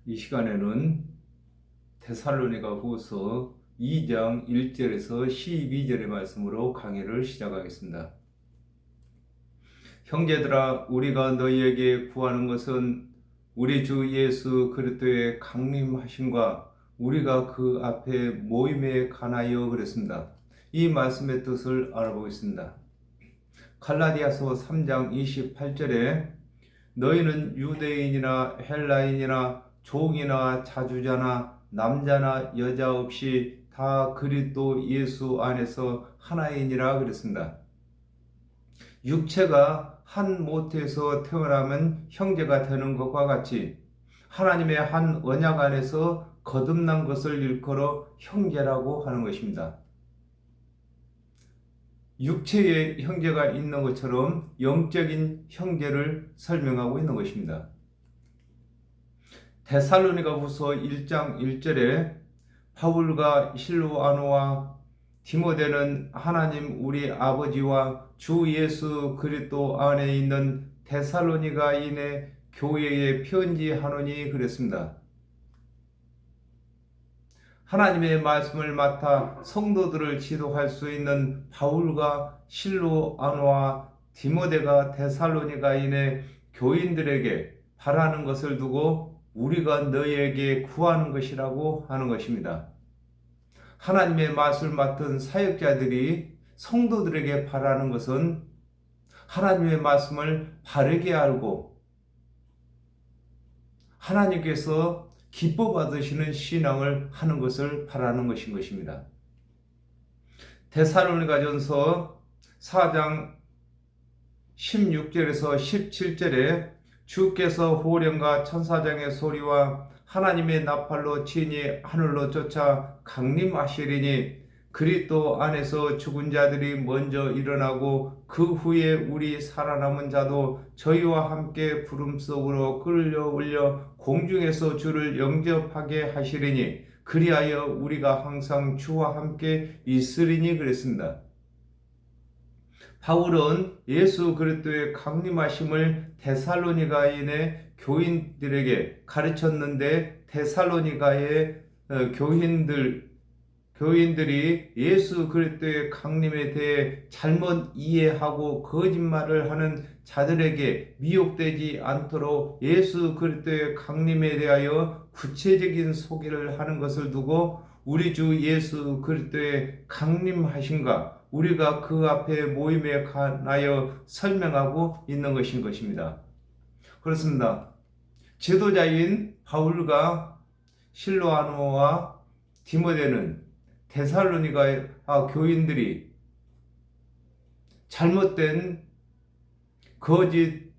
이 시간에는 데살로니가후서 2장 1절에서 12절의 말씀으로 강의를 시작하겠습니다. 형제들아, 우리가 너희에게 구하는 것은 우리 주 예수 그리스도의 강림하심과 우리가 그 앞에 모임에 관하여 그랬습니다. 이 말씀의 뜻을 알아보겠습니다. 갈라디아서 3장 28절에 너희는 유대인이나 헬라인이나 종이나 자주자나 남자나 여자 없이 다 그리스도 예수 안에서 하나이니라 그랬습니다. 육체가 한 모태에서 태어나면 형제가 되는 것과 같이 하나님의 한 언약 안에서 거듭난 것을 일컬어 형제라고 하는 것입니다. 육체의 형제가 있는 것처럼 영적인 형제를 설명하고 있는 것입니다. 데살로니가후서 1장 1절에 바울과 실로아노와 디모데는 하나님 우리 아버지와 주 예수 그리스도 안에 있는 데살로니가인의 교회에 편지하노니 그랬습니다. 하나님의 말씀을 맡아 성도들을 지도할 수 있는 바울과 실로아노와 디모데가 데살로니가인의 교인들에게 바라는 것을 두고 우리가 너희에게 구하는 것이라고 하는 것입니다. 하나님의 말씀을 맡은 사역자들이 성도들에게 바라는 것은 하나님의 말씀을 바르게 알고 하나님께서 기뻐 받으시는 신앙을 하는 것을 바라는 것인 것입니다. 데살로니가전서 4장 16절에서 17절에 주께서 호령과 천사장의 소리와 하나님의 나팔로 친히 하늘로 쫓아 강림하시리니 그리스도 안에서 죽은 자들이 먼저 일어나고 그 후에 우리 살아남은 자도 저희와 함께 구름 속으로 끌려올려 공중에서 주를 영접하게 하시리니 그리하여 우리가 항상 주와 함께 있으리니 그랬습니다. 바울은 예수 그리스도의 강림하심을 데살로니가인의 교인들에게 가르쳤는데 데살로니가의 교인들이 예수 그리스도의 강림에 대해 잘못 이해하고 거짓말을 하는 자들에게 미혹되지 않도록 예수 그리스도의 강림에 대하여 구체적인 소개를 하는 것을 두고 우리 주 예수 그리스도의 강림하심과 우리가 그 앞에 모임에 관하여 설명하고 있는 것인 것입니다. 그렇습니다. 지도자인 바울과 실로아노와 디모데는 데살로니가 교인들이 잘못된 거짓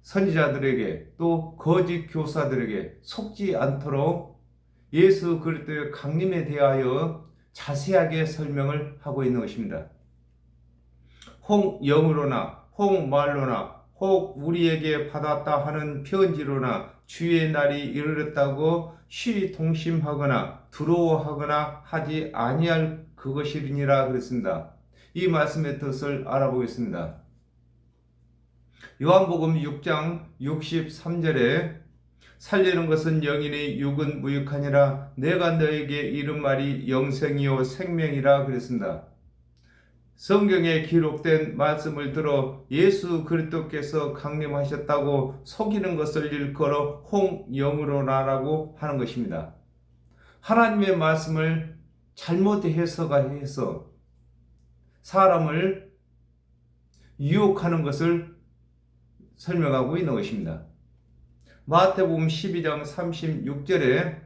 선지자들에게 또 거짓 교사들에게 속지 않도록 예수 그리스도의 강림에 대하여 자세하게 설명을 하고 있는 것입니다. 혹 영으로나 혹 말로나 혹 우리에게 받았다 하는 편지로나 주의 날이 이르렀다고 시동심하거나 두려워하거나 하지 아니할 그것이니라 그랬습니다. 이 말씀의 뜻을 알아보겠습니다. 요한복음 6장 63절에 살리는 것은 영이니 육은 무익하니라 내가 너에게 이른 말이 영생이요 생명이라 그랬습니다. 성경에 기록된 말씀을 들어 예수 그리스도께서 강림하셨다고 속이는 것을 일컬어 홍영으로나라고 하는 것입니다. 하나님의 말씀을 잘못 해석해서 사람을 유혹하는 것을 설명하고 있는 것입니다. 마태복음 12장 36절에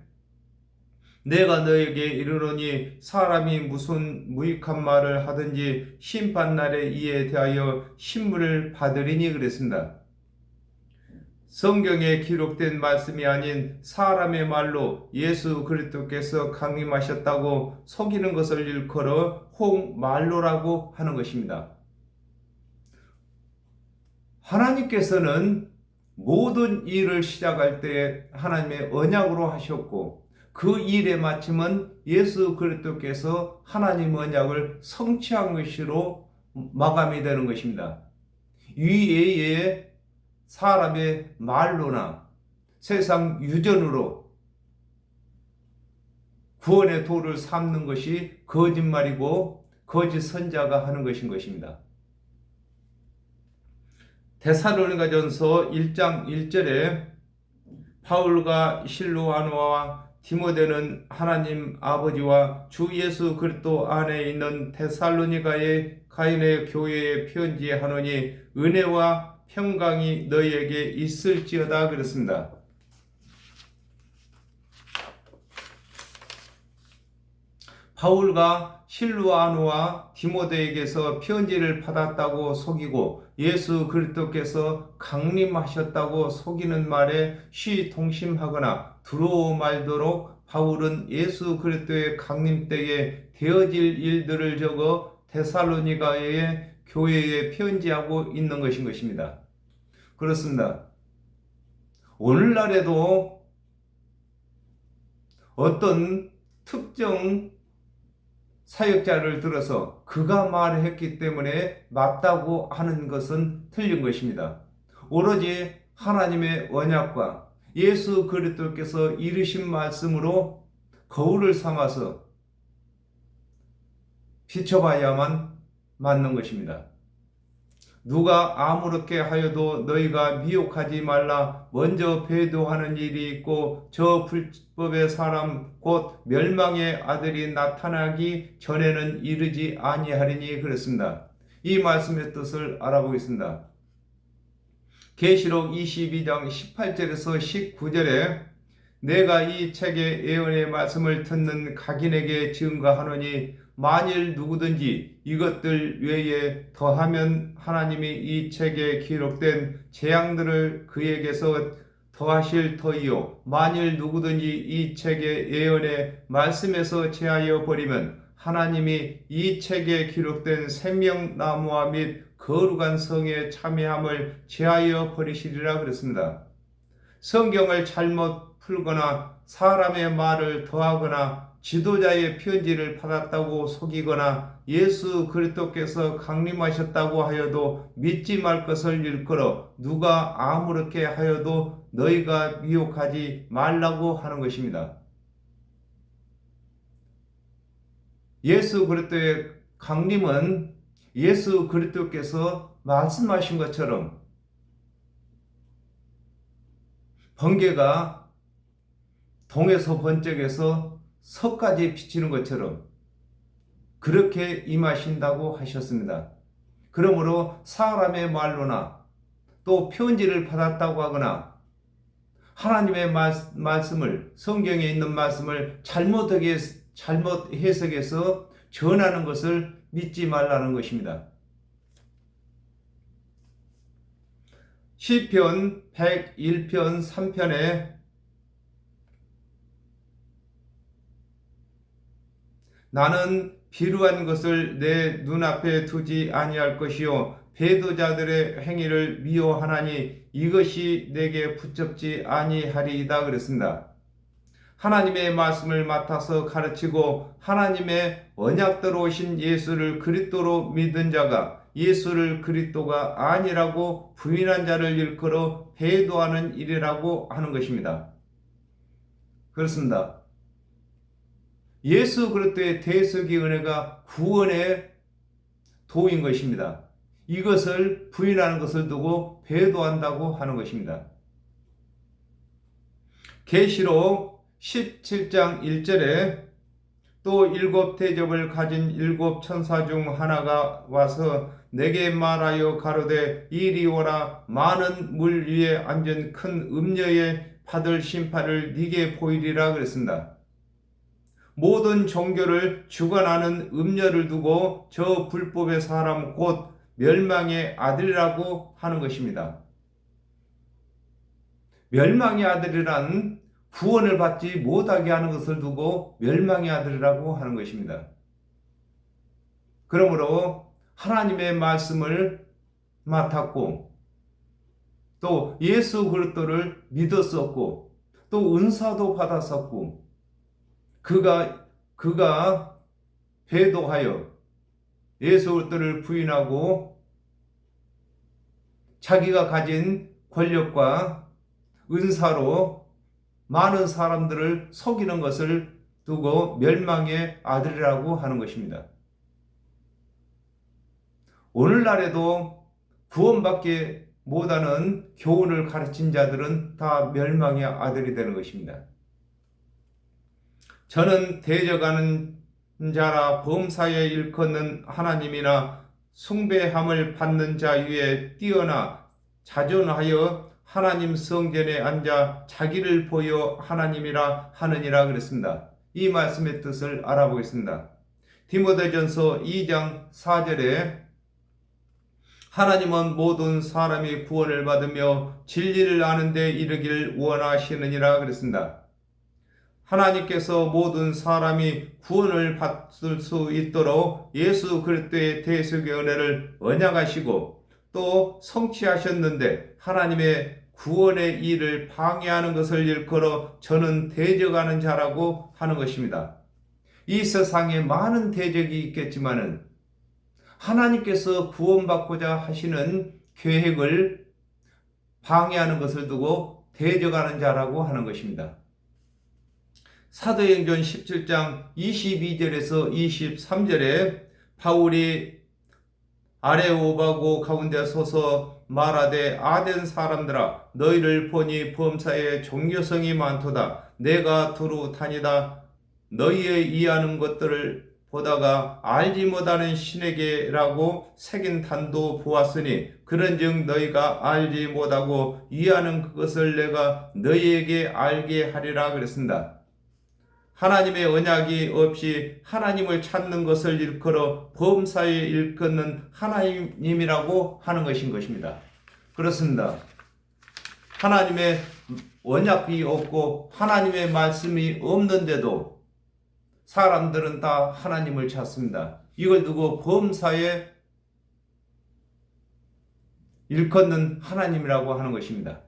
내가 너에게 이르노니 사람이 무슨 무익한 말을 하든지 심판날에 이에 대하여 신문을 받으리니 그랬습니다. 성경에 기록된 말씀이 아닌 사람의 말로 예수 그리스도께서 강림하셨다고 속이는 것을 일컬어 홍말로라고 하는 것입니다. 하나님께서는 모든 일을 시작할 때 하나님의 언약으로 하셨고 그 일의 마침은 예수 그리스도께서 하나님 언약을 성취한 것으로 마감이 되는 것입니다. 이외에 사람의 말로나 세상 유전으로 구원의 도를 삼는 것이 거짓말이고 거짓 선자가 하는 것인 것입니다. 데살로니가전서 1장 1절에 바울과 실로아노와 디모데는 하나님 아버지와 주 예수 그리스도 안에 있는 데살로니가의 가인의 교회에 편지하노니 은혜와 평강이 너희에게 있을지어다 그랬습니다. 바울과 실루아노와 디모데에게서 편지를 받았다고 속이고 예수 그리스도께서 강림하셨다고 속이는 말에 시동심하거나 두려워 말도록 바울은 예수 그리스도의 강림 때에 되어질 일들을 적어 데살로니가의 교회에 편지하고 있는 것인 것입니다. 그렇습니다. 오늘날에도 어떤 특정 사역자를 들어서 그가 말했기 때문에 맞다고 하는 것은 틀린 것입니다. 오로지 하나님의 언약과 예수 그리스도께서 이르신 말씀으로 거울을 삼아서 비춰봐야만 맞는 것입니다. 누가 아무렇게 하여도 너희가 미혹하지 말라. 먼저 배도하는 일이 있고 저 불법의 사람 곧 멸망의 아들이 나타나기 전에는 이르지 아니하리니 그랬습니다. 이 말씀의 뜻을 알아보겠습니다. 계시록 22장 18절에서 19절에 내가 이 책의 예언의 말씀을 듣는 각인에게 증거하노니 만일 누구든지 이것들 외에 더하면 하나님이 이 책에 기록된 재앙들을 그에게서 더하실 터이요 만일 누구든지 이 책의 예언의 말씀에서 제하여 버리면 하나님이 이 책에 기록된 생명나무와 및 거룩한 성의 참여함을 제하여 버리시리라 그랬습니다. 성경을 잘못 풀거나 사람의 말을 더하거나 지도자의 편지를 받았다고 속이거나 예수 그리스도께서 강림하셨다고 하여도 믿지 말 것을 일컬어 누가 아무렇게 하여도 너희가 미혹하지 말라고 하는 것입니다. 예수 그리스도의 강림은 예수 그리스도께서 말씀하신 것처럼 번개가 동에서 번쩍에서 서까지 비치는 것처럼 그렇게 임하신다고 하셨습니다. 그러므로 사람의 말로나 또 편지를 받았다고 하거나 하나님의 말씀을 성경에 있는 말씀을 잘못 해석해서 전하는 것을 믿지 말라는 것입니다. 시편 101편 3편에 나는 비루한 것을 내 눈앞에 두지 아니할 것이요 배도자들의 행위를 미워하나니 이것이 내게 붙잡지 아니하리이다 그랬습니다. 하나님의 말씀을 맡아서 가르치고 하나님의 언약대로 오신 예수를 그리스도로 믿은 자가 예수를 그리스도가 아니라고 부인한 자를 일컬어 배도하는 일이라고 하는 것입니다. 그렇습니다. 예수 그리스도의 대속의 은혜가 구원의 도인 것입니다. 이것을 부인하는 것을 두고 배도한다고 하는 것입니다. 계시록 17장 1절에 또 7 대접을 가진 7 천사 중 하나가 와서 내게 말하여 가로되 이리 오라. 많은 물 위에 앉은 큰 음녀의 받을 심판을 네게 보이리라 그랬습니다. 모든 종교를 주관하는 음녀를 두고 저 불법의 사람 곧 멸망의 아들이라고 하는 것입니다. 멸망의 아들이란 구원을 받지 못하게 하는 것을 두고 멸망의 아들이라고 하는 것입니다. 그러므로 하나님의 말씀을 맡았고 또 예수 그리스도를 믿었었고 또 은사도 받았었고 그가 배도하여 예수 그리스도를 부인하고 자기가 가진 권력과 은사로 많은 사람들을 속이는 것을 두고 멸망의 아들이라고 하는 것입니다. 오늘날에도 구원받지 못하는 교훈을 가르친 자들은 다 멸망의 아들이 되는 것입니다. 저는 대적하는 자라 범사에 일컫는 하나님이나 숭배함을 받는 자 위에 뛰어나 자존하여 하나님 성전에 앉아 자기를 보여 하나님이라 하느니라 그랬습니다. 이 말씀의 뜻을 알아보겠습니다. 디모데전서 2장 4절에 하나님은 모든 사람이 구원을 받으며 진리를 아는 데 이르기를 원하시느니라 그랬습니다. 하나님께서 모든 사람이 구원을 받을 수 있도록 예수 그리스도의 대속의 은혜를 언약하시고 또 성취하셨는데 하나님의 구원의 일을 방해하는 것을 일컬어 저는 대적하는 자라고 하는 것입니다. 이 세상에 많은 대적이 있겠지만은 하나님께서 구원받고자 하시는 계획을 방해하는 것을 두고 대적하는 자라고 하는 것입니다. 사도행전 17장 22절에서 23절에 바울이 아레오바고 가운데 서서 말하되 아덴 사람들아 너희를 보니 범사에 종교성이 많도다. 내가 두루 다니다 너희의 이해하는 것들을 보다가 알지 못하는 신에게라고 새긴 단도 보았으니 그런즉 너희가 알지 못하고 이해하는 그것을 내가 너희에게 알게 하리라 그랬습니다. 하나님의 언약이 없이 하나님을 찾는 것을 일컬어 범사에 일컫는 하나님이라고 하는 것입니다. 그렇습니다. 하나님의 언약이 없고 하나님의 말씀이 없는데도 사람들은 다 하나님을 찾습니다. 이걸 두고 범사에 일컫는 하나님이라고 하는 것입니다.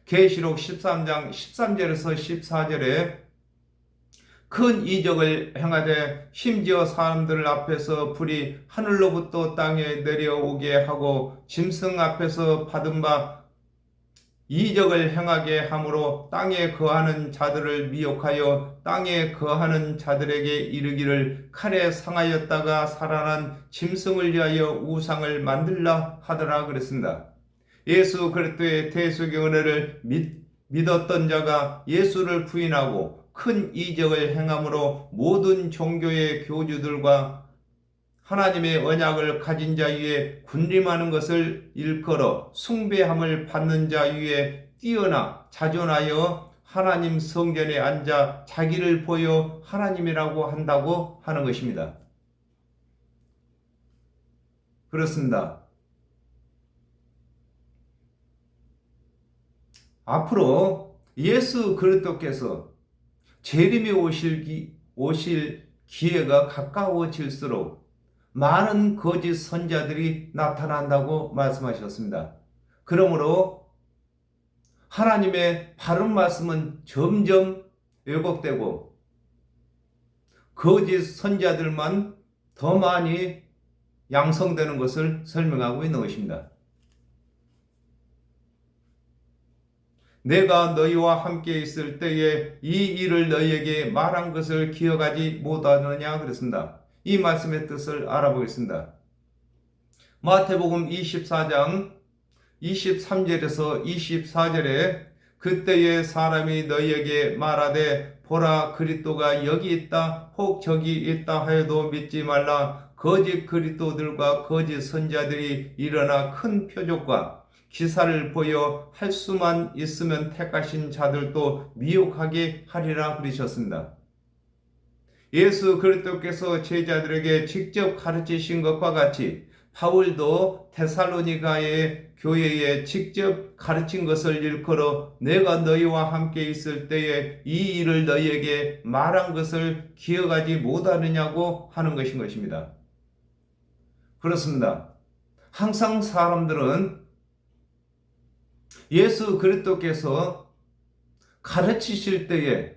계시록 13장 13절에서 14절에 큰 이적을 행하되 심지어 사람들 앞에서 불이 하늘로부터 땅에 내려오게 하고 짐승 앞에서 받은 바 이적을 행하게 함으로 땅에 거하는 자들을 미혹하여 땅에 거하는 자들에게 이르기를 칼에 상하였다가 살아난 짐승을 위하여 우상을 만들라 하더라 그랬습니다. 예수 그리스도의 대속의 은혜를 믿었던 자가 예수를 부인하고 큰 이적을 행함으로 모든 종교의 교주들과 하나님의 언약을 가진 자 위에 군림하는 것을 일컬어 숭배함을 받는 자 위에 뛰어나 자존하여 하나님 성전에 앉아 자기를 보여 하나님이라고 한다고 하는 것입니다. 그렇습니다. 앞으로 예수 그리스도께서 재림이 오실 기회가 가까워질수록 많은 거짓 선자들이 나타난다고 말씀하셨습니다. 그러므로 하나님의 바른 말씀은 점점 왜곡되고 거짓 선자들만 더 많이 양성되는 것을 설명하고 있는 것입니다. 내가 너희와 함께 있을 때에 이 일을 너희에게 말한 것을 기억하지 못하느냐 그랬습니다. 이 말씀의 뜻을 알아보겠습니다. 마태복음 24장 23절에서 24절에 그때에 사람이 너희에게 말하되 보라 그리스도가 여기 있다 혹 저기 있다 하여도 믿지 말라. 거짓 그리스도들과 거짓 선자들이 일어나 큰 표적과 기사를 보여 할 수만 있으면 택하신 자들도 미혹하게 하리라 그러셨습니다. 예수 그리스도께서 제자들에게 직접 가르치신 것과 같이 바울도 데살로니가의 교회에 직접 가르친 것을 일컬어 내가 너희와 함께 있을 때에 이 일을 너희에게 말한 것을 기억하지 못하느냐고 하는 것입니다. 그렇습니다. 항상 사람들은 예수 그리스도께서 가르치실 때에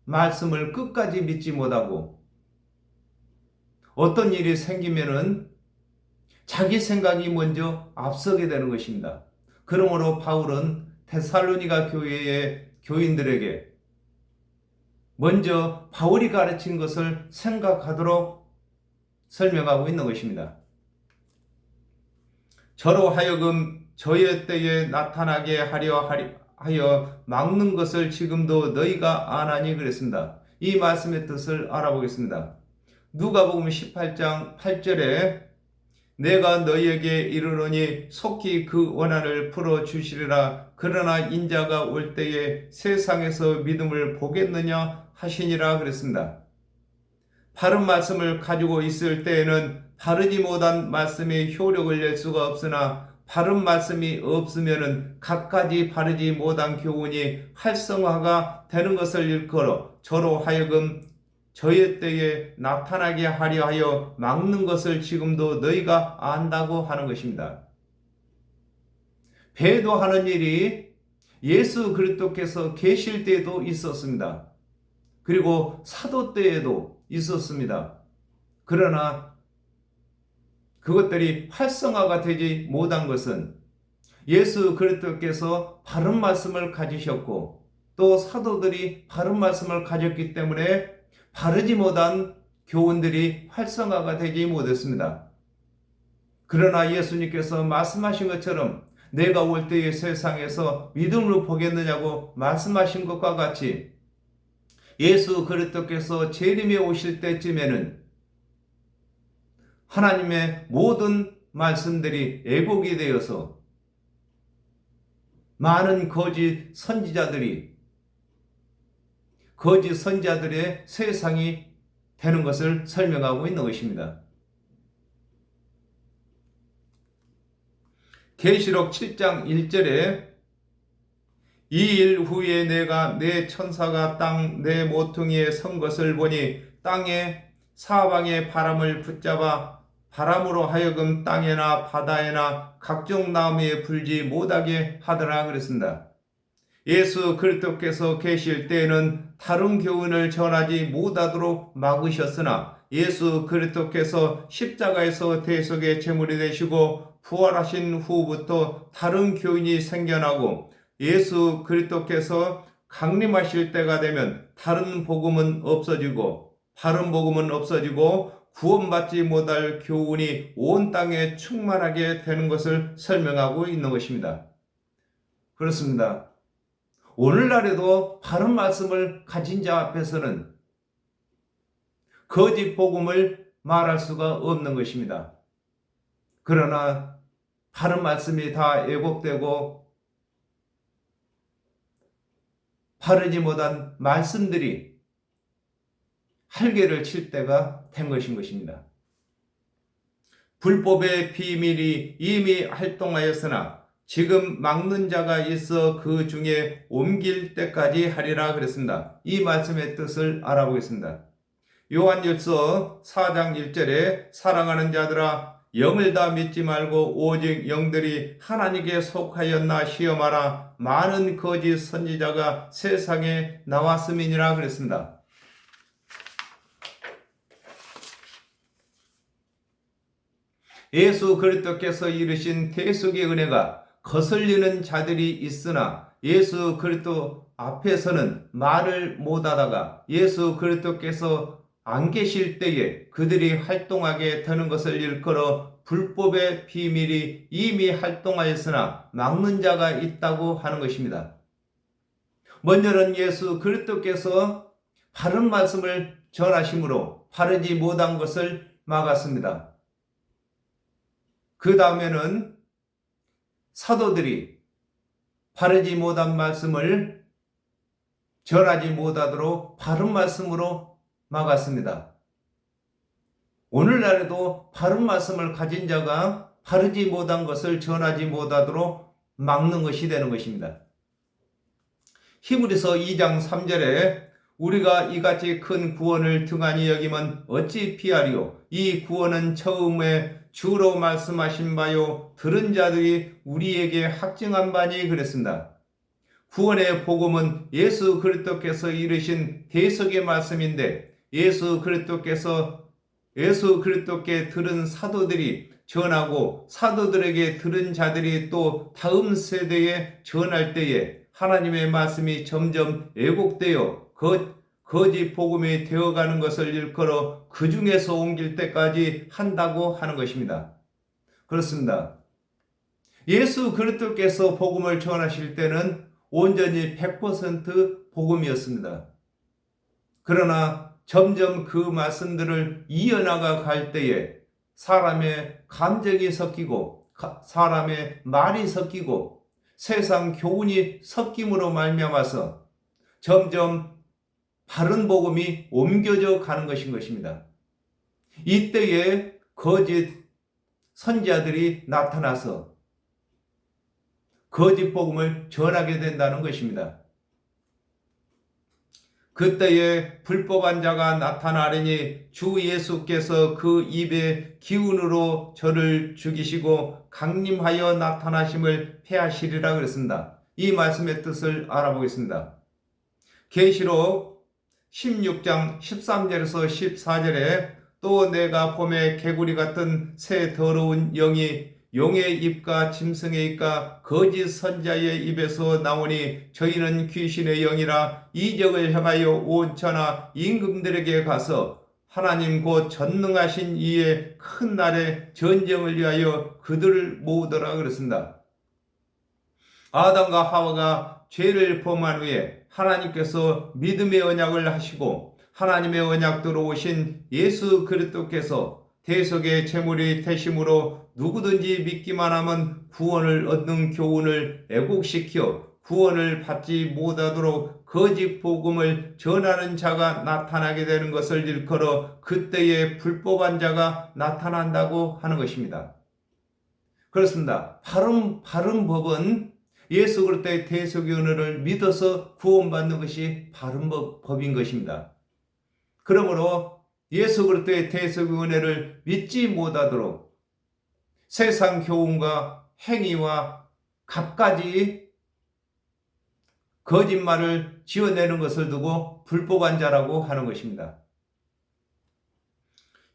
말씀을 끝까지 믿지 못하고 어떤 일이 생기면은 자기 생각이 먼저 앞서게 되는 것입니다. 그러므로 바울은 데살로니가 교회의 교인들에게 먼저 바울이 가르친 것을 생각하도록 설명하고 있는 것입니다. 저로 하여금 저의 때에 나타나게 하여 막는 것을 지금도 너희가 아나니 그랬습니다. 이 말씀의 뜻을 알아보겠습니다. 누가복음 18장 8절에 내가 너희에게 이르노니 속히 그 원한을 풀어주시리라. 그러나 인자가 올 때에 세상에서 믿음을 보겠느냐 하시니라 그랬습니다. 바른 말씀을 가지고 있을 때에는 바르지 못한 말씀의 효력을 낼 수가 없으나 바른 말씀이 없으면 갖가지 바르지 못한 교훈이 활성화가 되는 것을 일컬어 저로 하여금 저의 때에 나타나게 하려 하여 막는 것을 지금도 너희가 안다고 하는 것입니다. 배도하는 일이 예수 그리스도께서 계실 때에도 있었습니다. 그리고 사도 때에도 있었습니다. 그러나 그것들이 활성화가 되지 못한 것은 예수 그리스도께서 바른 말씀을 가지셨고 또 사도들이 바른 말씀을 가졌기 때문에 바르지 못한 교훈들이 활성화가 되지 못했습니다. 그러나 예수님께서 말씀하신 것처럼 내가 올 때의 세상에서 믿음으로 보겠느냐고 말씀하신 것과 같이 예수 그리스도께서 재림에 오실 때쯤에는 하나님의 모든 말씀들이 왜곡이 되어서 많은 거짓 선지자들의 세상이 되는 것을 설명하고 있는 것입니다. 계시록 7장 1절에 이 일 후에 내가 내 천사가 땅 내 모퉁이에 선 것을 보니 땅에 사방의 바람을 붙잡아 바람으로 하여금 땅에나 바다에나 각종 나무에 불지 못하게 하더라 그랬습니다. 예수 그리스도께서 계실 때에는 다른 교훈을 전하지 못하도록 막으셨으나 예수 그리스도께서 십자가에서 대속의 제물이 되시고 부활하신 후부터 다른 교훈이 생겨나고 예수 그리스도께서 강림하실 때가 되면 다른 복음은 없어지고 바른 복음은 없어지고 구원받지 못할 교훈이 온 땅에 충만하게 되는 것을 설명하고 있는 것입니다. 그렇습니다. 오늘날에도 바른 말씀을 가진 자 앞에서는 거짓 복음을 말할 수가 없는 것입니다. 그러나 바른 말씀이 다 왜곡되고 바르지 못한 말씀들이 할개를 칠 때가 된 것입니다. 불법의 비밀이 이미 활동하였으나 지금 막는 자가 있어 그 중에 옮길 때까지 하리라 그랬습니다. 이 말씀의 뜻을 알아보겠습니다. 요한일서 4장 1절에 사랑하는 자들아 영을 다 믿지 말고 오직 영들이 하나님께 속하였나 시험하라. 많은 거짓 선지자가 세상에 나왔음이니라 그랬습니다. 예수 그리스도께서 이르신 대속의 은혜가 거슬리는 자들이 있으나 예수 그리스도 앞에서는 말을 못하다가 예수 그리스도께서 안 계실 때에 그들이 활동하게 되는 것을 일컬어 불법의 비밀이 이미 활동하였으나 막는 자가 있다고 하는 것입니다. 먼저는 예수 그리스도께서 바른 말씀을 전하심으로 바르지 못한 것을 막았습니다. 그 다음에는 사도들이 바르지 못한 말씀을 전하지 못하도록 바른 말씀으로 막았습니다. 오늘날에도 바른 말씀을 가진 자가 바르지 못한 것을 전하지 못하도록 막는 것이 되는 것입니다. 히브리서 2장 3절에 우리가 이같이 큰 구원을 등한히 여기면 어찌 피하리요? 이 구원은 처음에 주로 말씀하신 바요 들은 자들이 우리에게 확증한 바니 그랬습니다. 구원의 복음은 예수 그리스도께서 이르신 대속의 말씀인데 예수 그리스도께 들은 사도들이 전하고 사도들에게 들은 자들이 또 다음 세대에 전할 때에 하나님의 말씀이 점점 왜곡되어 거짓 복음이 되어가는 것을 일컬어 그 중에서 옮길 때까지 한다고 하는 것입니다. 그렇습니다. 예수 그리스도께서 복음을 전하실 때는 온전히 100% 복음이었습니다. 그러나 점점 그 말씀들을 이어나가 갈 때에 사람의 감정이 섞이고 사람의 말이 섞이고 세상 교훈이 섞임으로 말미암아서 점점 바른 복음이 옮겨져 가는 것입니다. 이때에 거짓 선지자들이 나타나서 거짓 복음을 전하게 된다는 것입니다. 그때에 불법한 자가 나타나리니 주 예수께서 그 입의 기운으로 저를 죽이시고 강림하여 나타나심을 폐하시리라 그랬습니다. 이 말씀의 뜻을 알아보겠습니다. 계시록 16장 13절에서 14절에 또 내가 봄에 개구리 같은 새 더러운 영이 용의 입과 짐승의 입과 거짓 선자의 입에서 나오니 저희는 귀신의 영이라 이적을 행하여 온 천하 임금들에게 가서 하나님 곧 전능하신 이의 큰 날에 전쟁을 위하여 그들을 모으더라 그랬습니다. 아담과 하와가 죄를 범한 후에 하나님께서 믿음의 언약을 하시고 하나님의 언약대로 오신 예수 그리스도께서 대속의 제물이 되심으로 누구든지 믿기만 하면 구원을 얻는 교훈을 왜곡시켜 구원을 받지 못하도록 거짓 복음을 전하는 자가 나타나게 되는 것을 일컬어 그때의 불법한 자가 나타난다고 하는 것입니다. 그렇습니다. 바른 법은 예수 그리스도의 대속의 은혜를 믿어서 구원받는 것이 바른 법인 것입니다. 그러므로 예수 그리스도의 대속의 은혜를 믿지 못하도록 세상 교훈과 행위와 갖가지 거짓말을 지어내는 것을 두고 불법한 자라고 하는 것입니다.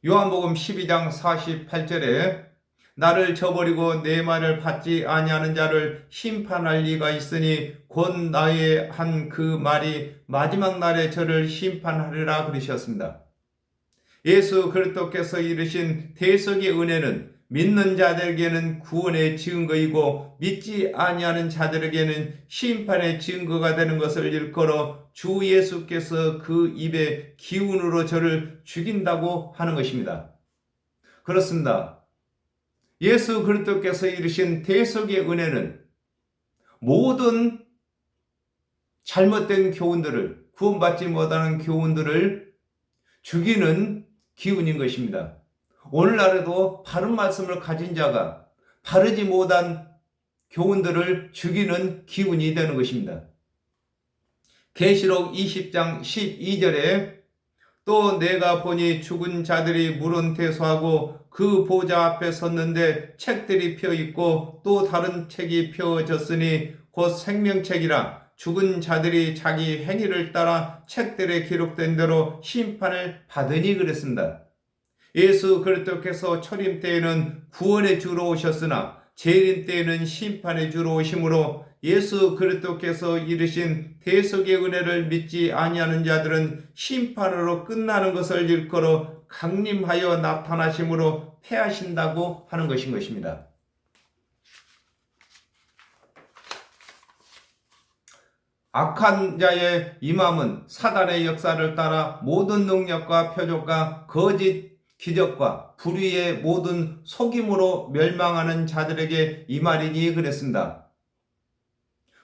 요한복음 12장 48절에 나를 저버리고 내 말을 받지 아니하는 자를 심판할 리가 있으니 곧 나의 한 그 말이 마지막 날에 저를 심판하리라 그러셨습니다. 예수 그리스도께서 이르신 대속의 은혜는 믿는 자들에게는 구원의 증거이고 믿지 아니하는 자들에게는 심판의 증거가 되는 것을 일컬어 주 예수께서 그 입의 기운으로 저를 죽인다고 하는 것입니다. 그렇습니다. 예수 그리스도께서 이르신 대속의 은혜는 모든 잘못된 교훈들을 구원받지 못하는 교훈들을 죽이는 기운인 것입니다. 오늘날에도 바른 말씀을 가진 자가 바르지 못한 교훈들을 죽이는 기운이 되는 것입니다. 계시록 20장 12절에 또 내가 보니 죽은 자들이 물은 퇴소하고 그 보좌 앞에 섰는데 책들이 펴 있고 또 다른 책이 펴졌으니 곧 생명책이라 죽은 자들이 자기 행위를 따라 책들에 기록된 대로 심판을 받으니 그랬습니다. 예수 그리스도께서 초림 때에는 구원의 주로 오셨으나 재림 때에는 심판의 주로 오심으로 예수 그리스도께서 이르신 대속의 은혜를 믿지 아니하는 자들은 심판으로 끝나는 것을 일컬어 강림하여 나타나심으로 패하신다고 하는 것입니다. 악한 자의 임함은 사단의 역사를 따라 모든 능력과 표적과 거짓 기적과 불의의 모든 속임으로 멸망하는 자들에게 임하리니 그랬습니다.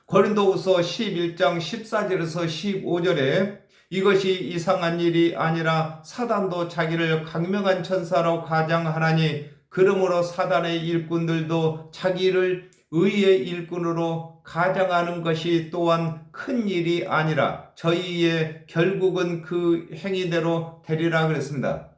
고린도후서 11장 14절에서 15절에 이것이 이상한 일이 아니라 사단도 자기를 강명한 천사로 가장하나니 그러므로 사단의 일꾼들도 자기를 의의 일꾼으로 가장하는 것이 또한 큰 일이 아니라 저희의 결국은 그 행위대로 되리라 그랬습니다.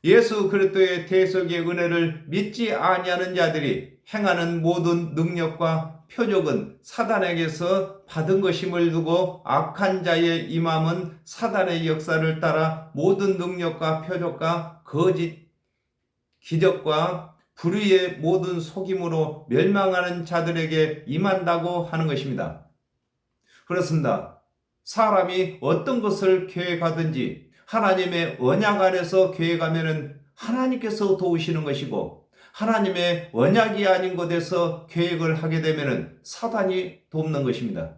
예수 그리스도의 대속의 은혜를 믿지 아니하는 자들이 행하는 모든 능력과 표적은 사단에게서 받은 것임을 두고 악한 자의 임함은 사단의 역사를 따라 모든 능력과 표적과 거짓 기적과 불의의 모든 속임으로 멸망하는 자들에게 임한다고 하는 것입니다. 그렇습니다. 사람이 어떤 것을 계획하든지 하나님의 언약 안에서 계획하면 하나님께서 도우시는 것이고, 하나님의 언약이 아닌 곳에서 계획을 하게 되면 사단이 돕는 것입니다.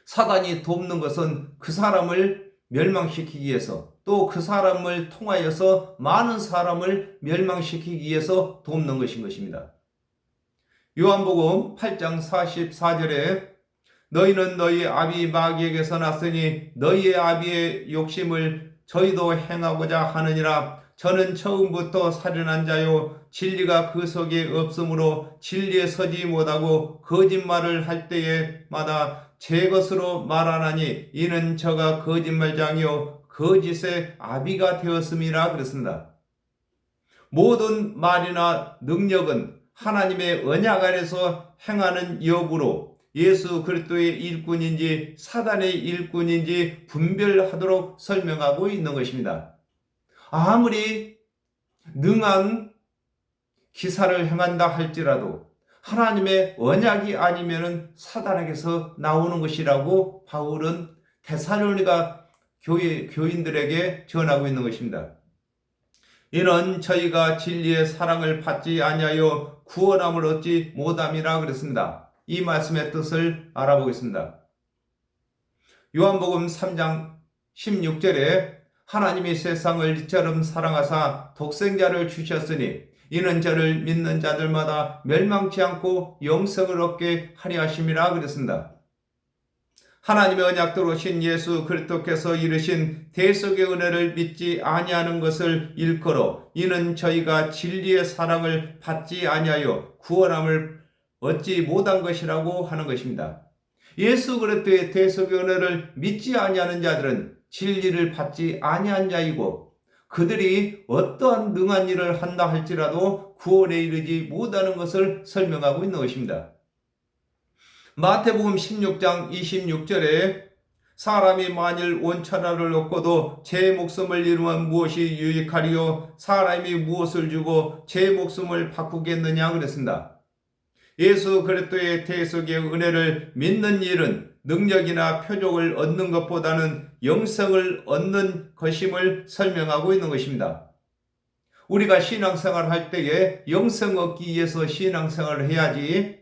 사단이 돕는 것은 그 사람을 멸망시키기 위해서, 또 그 사람을 통하여서 많은 사람을 멸망시키기 위해서 돕는 것인 것입니다. 요한복음 8장 44절에 너희는 너희 아비 마귀에게서 났으니 너희의 아비의 욕심을 저희도 행하고자 하느니라. 저는 처음부터 살인한 자요 진리가 그 속에 없으므로 진리에 서지 못하고 거짓말을 할 때에마다 제 것으로 말하나니 이는 저가 거짓말장이요 거짓의 아비가 되었음이라 그랬습니다. 모든 말이나 능력은 하나님의 언약 안에서 행하는 여부로 예수 그리스도의 일꾼인지 사단의 일꾼인지 분별하도록 설명하고 있는 것입니다. 아무리 능한 기사를 행한다 할지라도 하나님의 언약이 아니면 사단에게서 나오는 것이라고 바울은 데살로니가 교인들에게 전하고 있는 것입니다. 이는 저희가 진리의 사랑을 받지 아니하여 구원함을 얻지 못함이라 그랬습니다. 이 말씀의 뜻을 알아보겠습니다. 요한복음 3장 16절에 하나님이 세상을 이처럼 사랑하사 독생자를 주셨으니 이는 저를 믿는 자들마다 멸망치 않고 영생을 얻게 하려 하심이라 그랬습니다. 하나님의 언약대로 신 예수 그리스도께서 이르신 대속의 은혜를 믿지 아니하는 것을 일컬어 이는 저희가 진리의 사랑을 받지 아니하여 구원함을 얻지 못한 것이라고 하는 것입니다. 예수 그리스도의 대속의 은혜를 믿지 아니하는 자들은 진리를 받지 아니한 자이고, 그들이 어떠한 능한 일을 한다 할지라도 구원에 이르지 못하는 것을 설명하고 있는 것입니다. 마태복음 16장 26절에 사람이 만일 온 천하를 얻고도 제 목숨을 잃으면 무엇이 유익하리요? 사람이 무엇을 주고 제 목숨을 바꾸겠느냐 그랬습니다. 예수 그리스도의 대속의 은혜를 믿는 일은 능력이나 표적을 얻는 것보다는 영생을 얻는 것임을 설명하고 있는 것입니다. 우리가 신앙생활을 할 때에 영생 얻기 위해서 신앙생활을 해야지,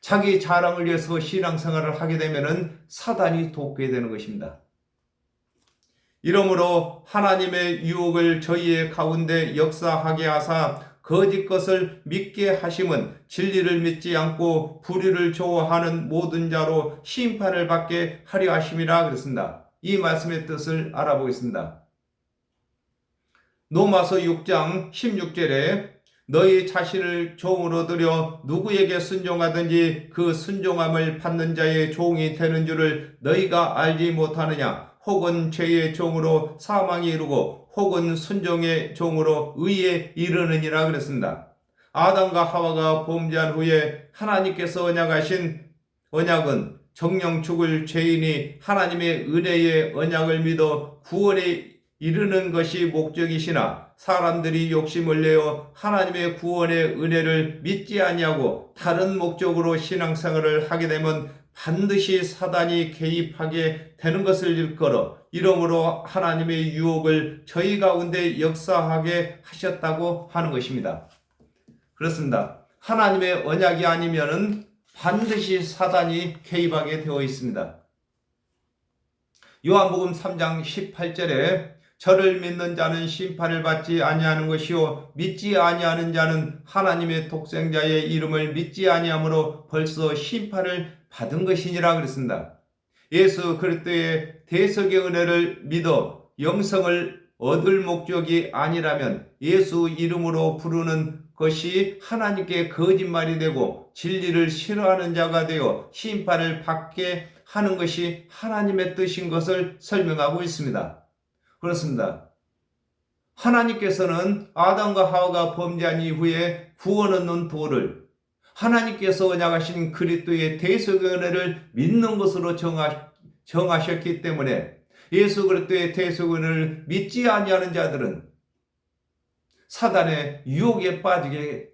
자기 자랑을 위해서 신앙생활을 하게 되면 사단이 돕게 되는 것입니다. 이러므로 하나님의 유혹을 저희의 가운데 역사하게 하사 거짓 것을 믿게 하심은 진리를 믿지 않고 불의를 좋아하는 모든 자로 심판을 받게 하려 하심이라 그랬습니다. 이 말씀의 뜻을 알아보겠습니다. 로마서 6장 16절에 너희 자신을 종으로 들여 누구에게 순종하든지 그 순종함을 받는 자의 종이 되는 줄을 너희가 알지 못하느냐? 혹은 죄의 종으로 사망에 이르고 혹은 순종의 종으로 의에 이르느니라 그랬습니다. 아담과 하와가 범죄한 후에 하나님께서 언약하신 언약은 정령 죽을 죄인이 하나님의 은혜의 언약을 믿어 구원에 이르는 것이 목적이시나 사람들이 욕심을 내어 하나님의 구원의 은혜를 믿지 아니하고 다른 목적으로 신앙생활을 하게 되면 반드시 사단이 개입하게 되는 것을 일컬어 이러므로 하나님의 유혹을 저희 가운데 역사하게 하셨다고 하는 것입니다. 그렇습니다. 하나님의 언약이 아니면은 반드시 사단이 개입하게 되어 있습니다. 요한복음 3장 18절에 저를 믿는 자는 심판을 받지 아니하는 것이요 믿지 아니하는 자는 하나님의 독생자의 이름을 믿지 아니하므로 벌써 심판을 받은 것이니라 그랬습니다. 예수 그리스도의 대속의 은혜를 믿어 영생을 얻을 목적이 아니라면 예수 이름으로 부르는 것이 하나님께 거짓말이 되고 진리를 싫어하는 자가 되어 심판을 받게 하는 것이 하나님의 뜻인 것을 설명하고 있습니다. 그렇습니다. 하나님께서는 아담과 하와가 범죄한 이후에 구원 얻는 도를 하나님께서 언약하신 그리스도의 대속의 은혜를 믿는 것으로 정하셨기 때문에 예수 그리스도의 대속의 은혜를 믿지 아니하는 자들은 사단의 유혹에 빠지게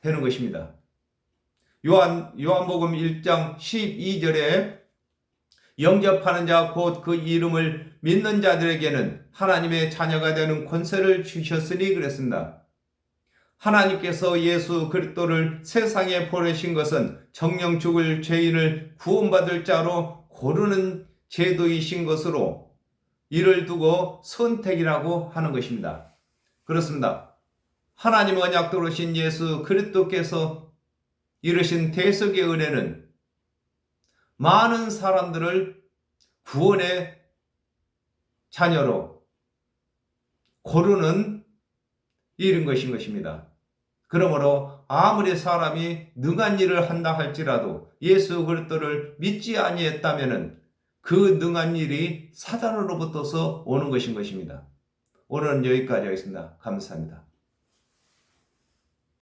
되는 것입니다. 요한복음 1장 12절에 영접하는 자 곧 그 이름을 믿는 자들에게는 하나님의 자녀가 되는 권세를 주셨으니 그랬습니다. 하나님께서 예수 그리스도를 세상에 보내신 것은 정령 죽을 죄인을 구원받을 자로 고르는 제도이신 것으로 이를 두고 선택이라고 하는 것입니다. 그렇습니다. 하나님 언약도 오신 예수 그리스도께서 이루신 대속의 은혜는 많은 사람들을 구원의 자녀로 고르는 일인 것입니다. 그러므로 아무리 사람이 능한 일을 한다 할지라도 예수 그리스도를 믿지 아니했다면 그 능한 일이 사단으로부터서 오는 것입니다. 오늘은 여기까지 하겠습니다. 감사합니다.